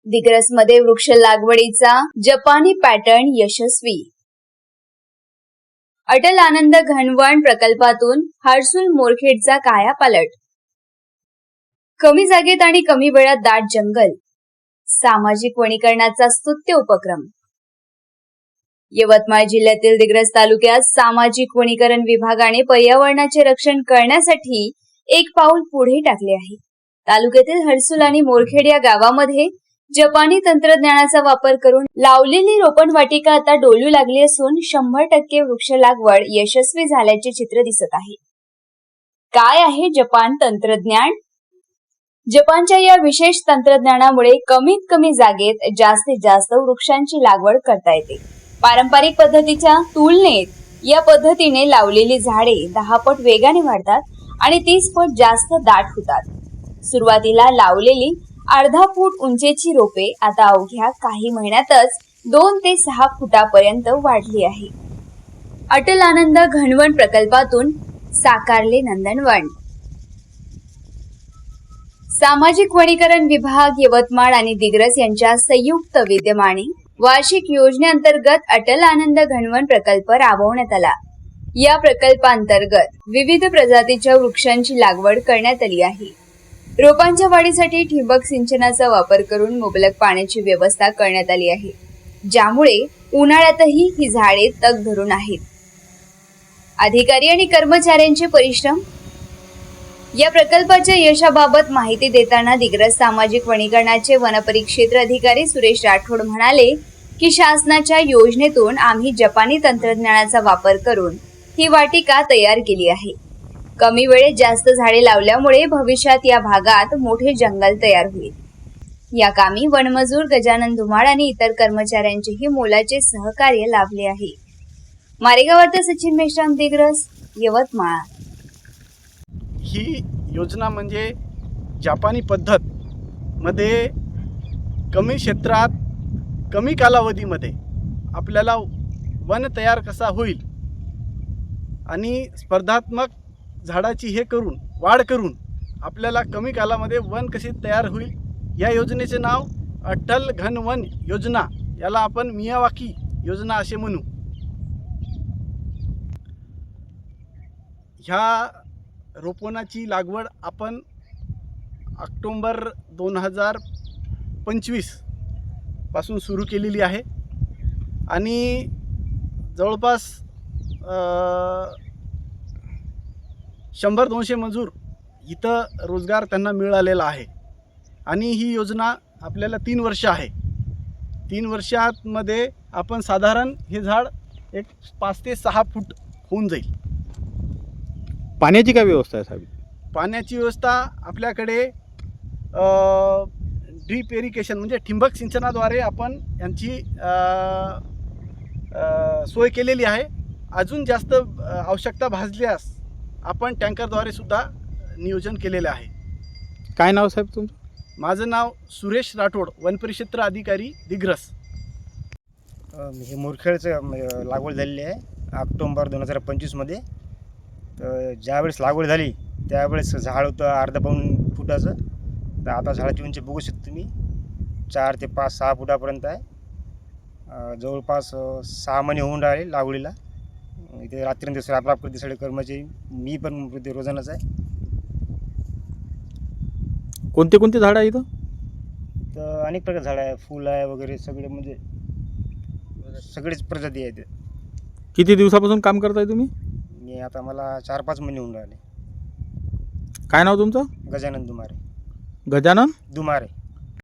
दिग्रसमध्ये वृक्ष लागवडीचा जपानी पॅटर्न यशस्वी। अटल आनंद घनवण प्रकल्पातून हर्सुल मोरखेडचा कायापालट। कमी जागेत आणि कमी वेळात दाट जंगल, सामाजिक वनीकरणाचा स्तुत्य उपक्रम। यवतमाळ जिल्ह्यातील दिग्रस तालुक्यात सामाजिक वनीकरण विभागाने पर्यावरणाचे रक्षण करण्यासाठी एक पाऊल पुढे टाकले आहे। तालुक्यातील हर्सुल आणि मोरखेड या गावामध्ये जपानी तंत्रज्ञानाचा वापर करून लावलेली रोपणवाटिका आता डोलू लागली असून 100% वृक्ष लागवड यशस्वी झाल्याचे चित्र दिसत आहे। काय आहे जपान तंत्रज्ञान? जपानच्या या विशेष तंत्रज्ञानामुळे कमीत कमी जागेत जास्तीत जास्त वृक्षांची लागवड करता येते। पारंपरिक पद्धतीच्या तुलनेत या पद्धतीने लावलेली झाडे 10 पट वेगाने वाढतात आणि 30 पट जास्त दाट होतात। सुरुवातीला लावलेली अर्धा फूट उंचीची रोपे आता अवघ्या काही महिन्यातच 2 ते 6 फुटापर्यंत वाढली आहे। अटल आनंद घनवण प्रकल्पातून साकारले नंदनवन। सामाजिक वनीकरण विभाग यवतमाळ आणि दिग्रस यांच्या संयुक्त विद्यमाने वार्षिक योजनेअंतर्गत अटल आनंद घनवण प्रकल्प राबवण्यात आला। या प्रकल्पांतर्गत विविध प्रजातीच्या वृक्षांची लागवड करण्यात आली आहे। रोपांच्या वाढीसाठी ठिबक सिंचनाचा वापर करून मुबलक पाण्याची व्यवस्था करण्यात आली आहे, ज्यामुळे उन्हाळ्यातही ही झाडे तग धरून आहेत। अधिकारी आणि कर्मचाऱ्यांचे परिश्रम। या प्रकल्पाच्या यशाबाबत माहिती देताना दिग्रस सामाजिक वनीकरणाचे वनपरिक्षेत्र अधिकारी सुरेश राठोड म्हणाले की शासनाच्या योजनेतून आम्ही जपानी तंत्रज्ञानाचा वापर करून ही वाटिका तयार केली आहे। कमी वेळेत जास्त झाडे लावल्यामुळे भविष्यात या भागात मोठे जंगल तयार होईल। या कामी वनमजूर गजानन धुमाळ आणि इतर कर्मचाऱ्यांचेही मोलाचे सहकार्य लाभले आहे। मारेगावचे सचिन मेश्राम, दिग्रस, यवतमाळ। ही योजना म्हणजे जापानी पद्धत मध्ये कमी क्षेत्रात कमी कालावधीमध्ये आपल्याला वन तयार कसा होईल आणि स्पर्धात्मक झाडाची वाढ करून आपल्याला कमी कालामध्ये वन कसे तयार होईल, या योजनेचे नाव अटल घनवन योजना, याला आपण मियावाकी योजना असे म्हणू। ह्या रोपणाची लागवड आपण ऑक्टोबर 2025 पासून सुरू केलेली आहे आणि जवळपास 100-200 मजूर इथं रोजगार त्यांना मिळालेला आहे। आणि ही योजना आपल्याला 3 वर्ष आहे। 3 वर्षांमध्ये आपण साधारण हे झाड एक 5 ते 6 फूट होऊन जाईल। पाण्याची काय व्यवस्था आहे साहेब? पाण्याची व्यवस्था आपल्याकडे ड्रीप इरिगेशन म्हणजे ठिबक सिंचनाद्वारे आपण यांची सोय केलेली आहे। अजून जास्त आवश्यकता भासल्यास आपण टँकरद्वारे सुद्धा नियोजन केलेले आहे। काय नाव साहेब तुमचं? माझं नाव सुरेश राठोड, वनपरिक्षेत्र अधिकारी, दिग्रस। हे मोरखेडचं लागवड झालेली आहे ऑक्टोबर 2025 मध्ये। तर ज्यावेळेस लागवड झाली त्यावेळेस झाड होतं अर्धा पाऊण फुटाचं, तर आता झाडाची उंची बघू शकता तुम्ही 4 ते 5-6 फुटापर्यंत आहे। जवळपास 6 महिने होऊन राहिले लागवडीला। इथे रात्रीदिवस राबराब करते सगळे कर्मचारी, मी पण रोजानाच आहे। कोणते कोणते झाड आहे इथं? तर अनेक प्रकार झाड आहे, फुल आहे वगैरे सगळे, म्हणजे सगळेच प्रजाती आहेत। किती दिवसापासून काम करताय तुम्ही? मी आता मला 4-5 महिने होऊन राहिले। काय नाव तुमचं? गजानन धुमारे। गजानन धुमारे।